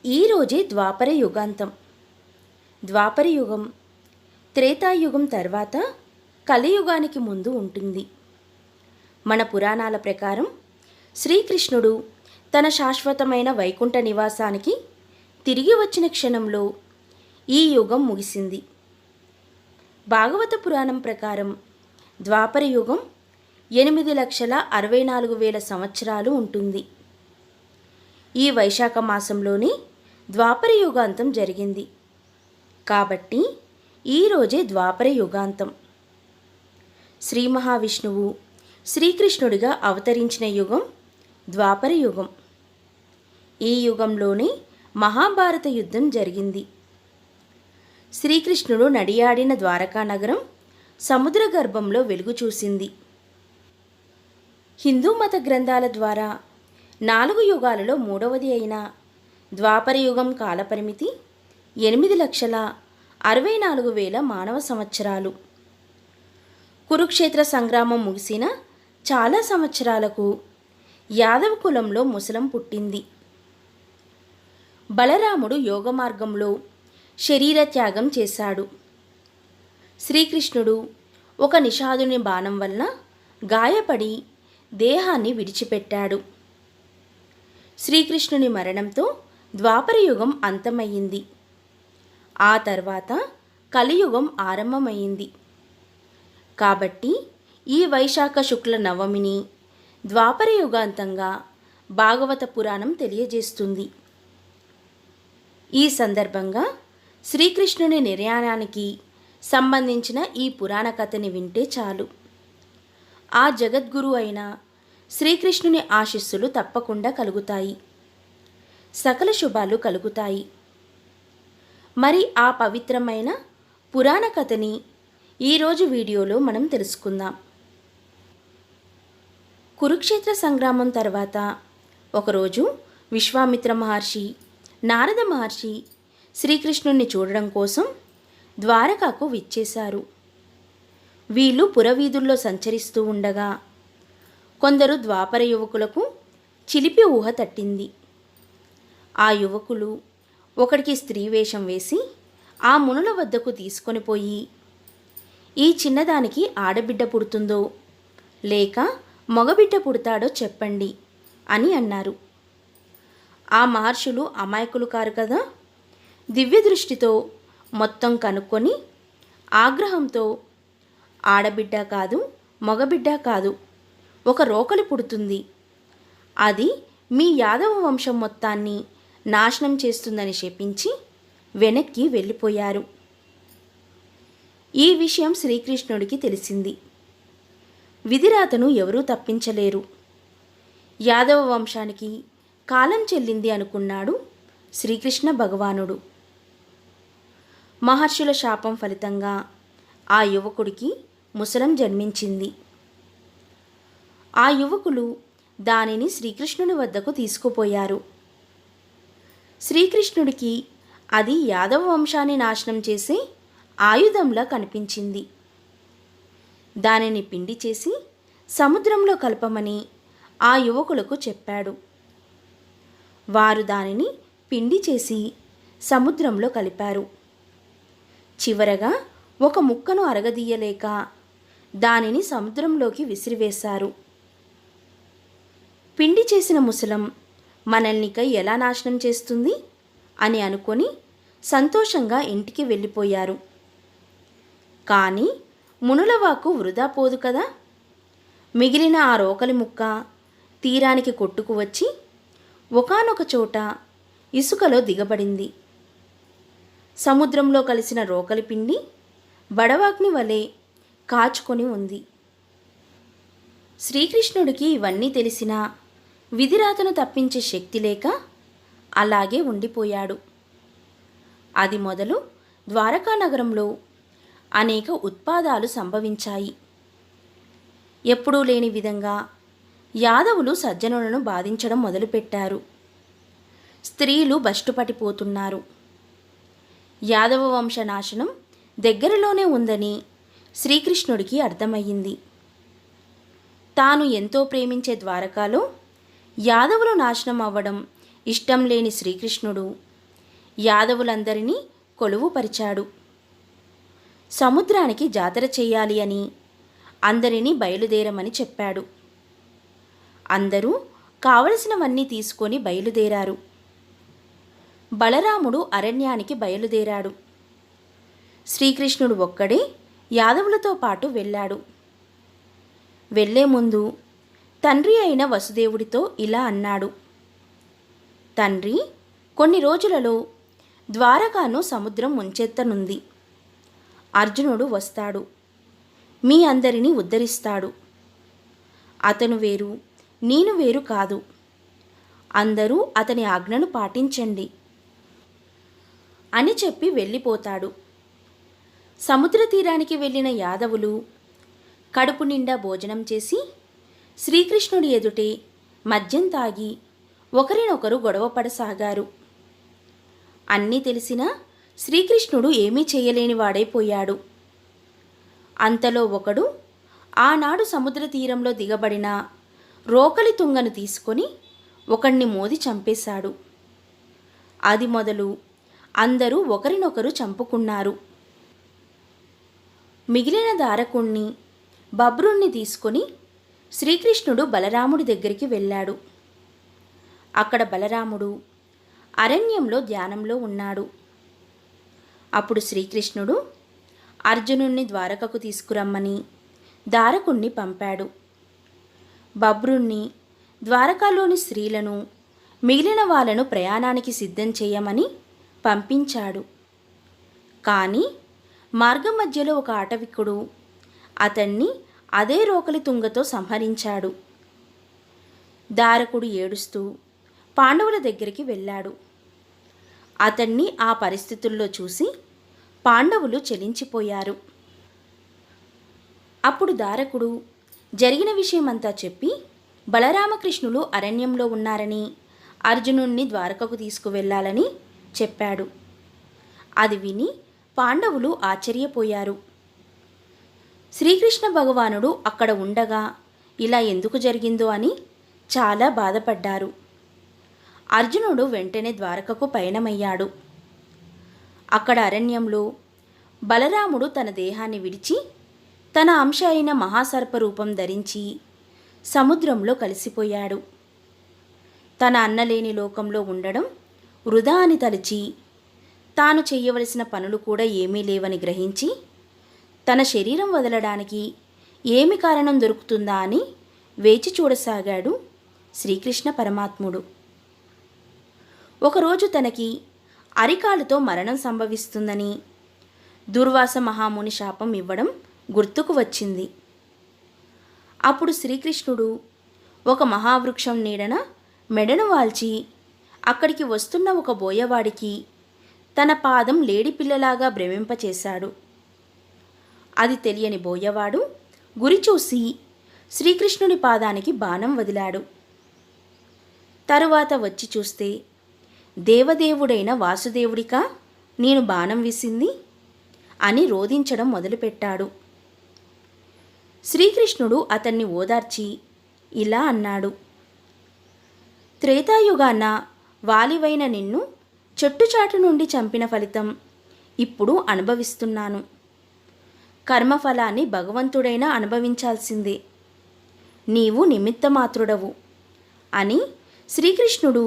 ఈరోజే ద్వాపర యుగాంతం. ద్వాపర యుగం త్రేతాయుగం తర్వాత కలియుగానికి ముందు ఉంటుంది. మన పురాణాల ప్రకారం శ్రీకృష్ణుడు తన శాశ్వతమైన వైకుంఠ నివాసానికి తిరిగి వచ్చిన క్షణంలో ఈ యుగం ముగిసింది. భాగవత పురాణం ప్రకారం ద్వాపర యుగం 8,64,000 సంవత్సరాలు ఉంటుంది. ఈ వైశాఖ మాసంలోనే ద్వాపర యుగాంతం జరిగింది. కాబట్టి ఈరోజే ద్వాపర యుగాంతం. శ్రీ మహావిష్ణువు శ్రీకృష్ణుడిగా అవతరించిన యుగం ద్వాపర యుగం. ఈ యుగంలోనే మహాభారత యుద్ధం జరిగింది. శ్రీకృష్ణుడు నడియాడిన ద్వారకా నగరం సముద్ర గర్భంలో వెలుగు చూసింది. హిందూ మత గ్రంథాల ద్వారా 4 యుగాలలో మూడవది అయిన ద్వాపర యుగం కాలపరిమితి 8,64,000 మానవ సంవత్సరాలు. కురుక్షేత్ర సంగ్రామం ముగిసిన చాలా సంవత్సరాలకు యాదవ కులంలో ముసలం పుట్టింది. బలరాముడు యోగ మార్గంలో శరీర త్యాగం చేశాడు. శ్రీకృష్ణుడు ఒక నిషాదుని బాణం వలన గాయపడి దేహాన్ని విడిచిపెట్టాడు. శ్రీకృష్ణుని మరణంతో ద్వాపర యుగం అంతమయ్యింది. ఆ తర్వాత కలియుగం ఆరంభమైంది. కాబట్టి ఈ వైశాఖ శుక్ల నవమిని ద్వాపర యుగాంతంగా భాగవత పురాణం తెలియజేస్తుంది. ఈ సందర్భంగా శ్రీకృష్ణుని నిర్యాణానికి సంబంధించిన ఈ పురాణ కథని వింటే చాలు. ఆ జగద్గురు అయిన శ్రీకృష్ణుని ఆశీస్సులు తప్పకుండా కలుగుతాయి. సకల శుభాలు కలుగుతాయి. మరి ఆ పవిత్రమైన పురాణ కథని ఈరోజు వీడియోలో మనం తెలుసుకుందాం. కురుక్షేత్ర సంగ్రామం తర్వాత ఒకరోజు విశ్వామిత్ర మహర్షి, నారద మహర్షి శ్రీకృష్ణుణ్ణి చూడడం కోసం ద్వారకాకు విచ్చేశారు. వీళ్ళు పురవీధుల్లో సంచరిస్తూ ఉండగా కొందరు ద్వాపర యువకులకు చిలిపి ఊహ తట్టింది. ఆ యువకులు ఒకడికి స్త్రీ వేషం వేసి ఆ మునుల వద్దకు తీసుకొని పోయి, ఈ చిన్నదానికి ఆడబిడ్డ పుడుతుందో లేక మగబిడ్డ పుడతాడో చెప్పండి అని అన్నారు. ఆ మహర్షులు అమాయకులు కారు కదా. దివ్య దృష్టితో మొత్తం కనుక్కొని ఆగ్రహంతో, ఆడబిడ్డ కాదు, మగబిడ్డ కాదు, ఒక రోకలి పుడుతుంది, అది మీ యాదవ వంశం మొత్తాన్ని నాశనం చేస్తుందని శపించి వెనక్కి వెళ్ళిపోయారు. ఈ విషయం శ్రీకృష్ణుడికి తెలిసింది. విధిరాతను ఎవరూ తప్పించలేరు. యాదవ వంశానికి కాలం చెల్లింది అనుకున్నాడు శ్రీకృష్ణ భగవానుడు. మహర్షుల శాపం ఫలితంగా ఆ యువకుడికి ముసలం జన్మించింది. ఆ యువకులు దానిని శ్రీకృష్ణుని వద్దకు తీసుకుపోయారు. శ్రీకృష్ణుడికి అది యాదవ వంశాన్ని నాశనం చేసే ఆయుధంలా కనిపించింది. దానిని పిండి చేసి సముద్రంలో కలపమని ఆ యువకులకు చెప్పాడు. వారు దానిని పిండి చేసి సముద్రంలో కలిపారు. చివరగా ఒక ముక్కను అరగదీయలేక దానిని సముద్రంలోకి విసిరివేశారు. పిండి చేసిన ముసలం మనల్నిక ఎలా నాశనం చేస్తుంది అని అనుకొని సంతోషంగా ఇంటికి వెళ్ళిపోయారు. కానీ మునులవాకు వృధా పోదు కదా. మిగిలిన ఆ రోకలి ముక్క తీరానికి కొట్టుకు వచ్చి ఒకానొక చోట ఇసుకలో దిగబడింది. సముద్రంలో కలిసిన రోకలి పిండి బడవాగ్ని వలె కాచుకొని ఉంది. శ్రీకృష్ణుడికి ఇవన్నీ తెలిసినా విధిరాతను తప్పించే శక్తి లేక అలాగే ఉండిపోయాడు. అది మొదలు ద్వారకా నగరంలో అనేక ఉత్పాదాలు సంభవించాయి. ఎప్పుడూ లేని విధంగా యాదవులు సజ్జనులను బాధించడం మొదలుపెట్టారు. స్త్రీలు బస్టుపట్టిపోతున్నారు. యాదవ వంశ నాశనం దగ్గరలోనే ఉందని శ్రీకృష్ణుడికి అర్థమయ్యింది. తాను ఎంతో ప్రేమించే ద్వారకాలో యాదవులు నాశనం అవ్వడం ఇష్టం లేని శ్రీకృష్ణుడు యాదవులందరినీ కొలువుపరిచాడు. సముద్రానికి జాతర చెయ్యాలి అని అందరినీ బయలుదేరమని చెప్పాడు. అందరూ కావలసినవన్నీ తీసుకొని బయలుదేరారు. బలరాముడు అరణ్యానికి బయలుదేరాడు. శ్రీకృష్ణుడు ఒక్కడే యాదవులతో పాటు వెళ్ళాడు. వెళ్ళే ముందు తండ్రి అయిన వసుదేవుడితో ఇలా అన్నాడు: తండ్రి, కొన్ని రోజులలో ద్వారకాను సముద్రం ముంచెత్తనుంది. అర్జునుడు వస్తాడు, మీ అందరినీ ఉద్ధరిస్తాడు. అతను వేరు, నేను వేరు కాదు. అందరూ అతని ఆజ్ఞను పాటించండి అని చెప్పి వెళ్ళిపోతాడు. సముద్ర తీరానికి వెళ్ళిన యాదవులు కడుపు నిండా భోజనం చేసి శ్రీకృష్ణుడి ఎదుటే మద్యం తాగి ఒకరినొకరు గొడవపడసాగారు. అన్నీ తెలిసినా శ్రీకృష్ణుడు ఏమీ చేయలేని వాడైపోయాడు. అంతలో ఒకడు ఆనాడు సముద్ర తీరంలో దిగబడిన రోకలి తుంగను తీసుకొని ఒకణ్ణి మోది చంపేశాడు. అది మొదలు అందరూ ఒకరినొకరు చంపుకున్నారు. మిగిలిన దారకుణ్ణి బబ్రుణ్ణి తీసుకొని శ్రీకృష్ణుడు బలరాముడి దగ్గరికి వెళ్ళాడు. అక్కడ బలరాముడు అరణ్యంలో ధ్యానంలో ఉన్నాడు. అప్పుడు శ్రీకృష్ణుడు అర్జునుణ్ణి ద్వారకకు తీసుకురమ్మని దారకుణ్ణి పంపాడు. బబ్రుణ్ణి ద్వారకాలోని స్త్రీలను మిగిలిన వాళ్ళను ప్రయాణానికి సిద్ధం చేయమని పంపించాడు. కానీ మార్గం మధ్యలో ఒక ఆటవికుడు అతన్ని అదే రోకలి తుంగతో సంహరించాడు. దారకుడు ఏడుస్తూ పాండవుల దగ్గరికి వెళ్ళాడు. అతన్ని ఆ పరిస్థితుల్లో చూసి పాండవులు చలించిపోయారు. అప్పుడు దారకుడు జరిగిన విషయమంతా చెప్పి బలరామకృష్ణులు అరణ్యంలో ఉన్నారని, అర్జునుణ్ణి ద్వారకకు తీసుకువెళ్ళాలని చెప్పాడు. అది విని పాండవులు ఆశ్చర్యపోయారు. శ్రీకృష్ణ భగవానుడు అక్కడ ఉండగా ఇలా ఎందుకు జరిగిందో అని చాలా బాధపడ్డారు. అర్జునుడు వెంటనే ద్వారకకు పయనమయ్యాడు. అక్కడ అరణ్యంలో బలరాముడు తన దేహాన్ని విడిచి తన అంశ అయిన మహాసర్ప రూపం ధరించి సముద్రంలో కలిసిపోయాడు. తన అన్నలేని లోకంలో ఉండడం వృధా అని తలచి తాను చెయ్యవలసిన పనులు కూడా ఏమీ లేవని గ్రహించి తన శరీరం వదలడానికి ఏమి కారణం దొరుకుతుందా అని వేచి చూడసాగాడు శ్రీకృష్ణ పరమాత్ముడు. ఒకరోజు తనకి అరికాలుతో మరణం సంభవిస్తుందని దుర్వాస మహాముని శాపం ఇవ్వడం గుర్తుకు వచ్చింది. అప్పుడు శ్రీకృష్ణుడు ఒక మహావృక్షం నీడన మెడను వాల్చి అక్కడికి వస్తున్న ఒక బోయవాడికి తన పాదం లేడిపిల్లలాగా భ్రమింపచేశాడు. అది తెలియని బోయవాడు గురి చూసి శ్రీకృష్ణుని పాదానికి బాణం వదిలాడు. తరువాత వచ్చి చూస్తే దేవదేవుడైన వాసుదేవుడికా నేను బాణం విసింది అని రోదించడం మొదలుపెట్టాడు. శ్రీకృష్ణుడు అతన్ని ఓదార్చి ఇలా అన్నాడు: త్రేతాయుగాన వాలివైన నిన్ను చెట్టుచాటు నుండి చంపిన ఫలితం ఇప్పుడు అనుభవిస్తున్నాను. కర్మఫలాన్ని భగవంతుడైనా అనుభవించాల్సిందే. నీవు నిమిత్తమాత్రుడవు అని శ్రీకృష్ణుడు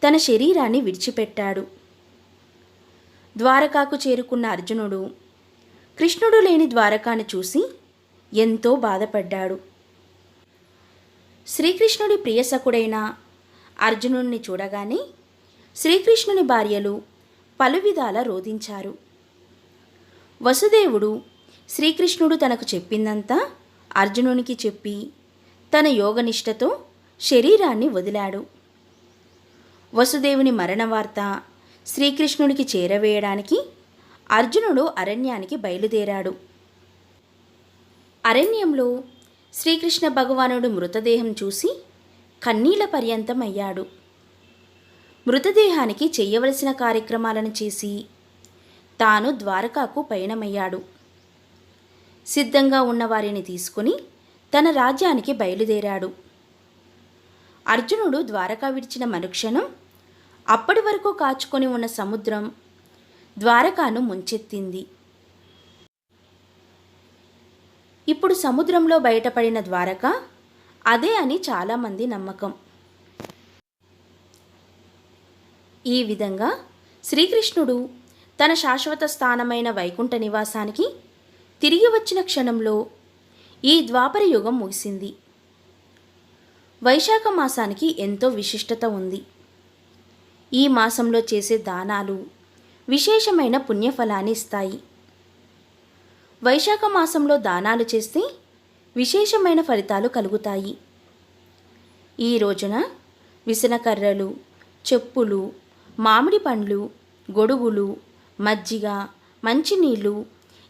తన శరీరాన్ని విడిచిపెట్టాడు. ద్వారకాకు చేరుకున్న అర్జునుడు కృష్ణుడు లేని ద్వారకాను చూసి ఎంతో బాధపడ్డాడు. శ్రీకృష్ణుడి ప్రియసకుడైన అర్జునుడిని చూడగానే శ్రీకృష్ణుని భార్యలు పలు విధాల రోధించారు. వసుదేవుడు శ్రీకృష్ణుడు తనకు చెప్పిందంతా అర్జునునికి చెప్పి తన యోగనిష్టతో శరీరాన్ని వదిలాడు. వసుదేవుని మరణ వార్త శ్రీకృష్ణుడికి చేరవేయడానికి అర్జునుడు అరణ్యానికి బయలుదేరాడు. అరణ్యంలో శ్రీకృష్ణ భగవానుడు మృతదేహం చూసి కన్నీళ్ల పర్యంతం అయ్యాడు. మృతదేహానికి చెయ్యవలసిన కార్యక్రమాలను చేసి తాను ద్వారకాకు పయనమయ్యాడు. సిద్ధంగా ఉన్న వారిని తీసుకుని తన రాజ్యానికి బయలుదేరాడు. అర్జునుడు ద్వారకా విడిచిన మరుక్షణం అప్పటి వరకు కాచుకొని ఉన్న సముద్రం ద్వారకాను ముంచెత్తింది. ఇప్పుడు సముద్రంలో బయటపడిన ద్వారక అదే అని చాలామంది నమ్మకం. ఈ విధంగా శ్రీకృష్ణుడు తన శాశ్వత స్థానమైన వైకుంఠ నివాసానికి తిరిగి వచ్చిన క్షణంలో ఈ ద్వాపర యుగం ముగిసింది. వైశాఖ మాసానికి ఎంతో విశిష్టత ఉంది. ఈ మాసంలో చేసే దానాలు విశేషమైన పుణ్యఫలాన్ని ఇస్తాయి. వైశాఖ మాసంలో దానాలు చేస్తే విశేషమైన ఫలితాలు కలుగుతాయి. ఈ రోజున విసనకర్రలు, చెప్పులు, మామిడి పండ్లు, గొడుగులు, మజ్జిగ, మంచినీళ్ళు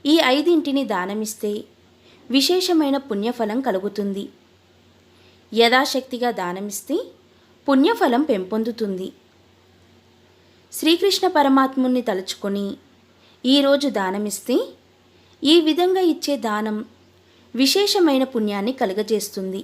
ఈ 5 దానమిస్తే విశేషమైన పుణ్యఫలం కలుగుతుంది. యథాశక్తిగా దానమిస్తే పుణ్యఫలం పెంపొందుతుంది. శ్రీకృష్ణ పరమాత్ముని తలుచుకొని ఈరోజు దానమిస్తే ఈ విధంగా ఇచ్చే దానం విశేషమైన పుణ్యాన్ని కలుగజేస్తుంది.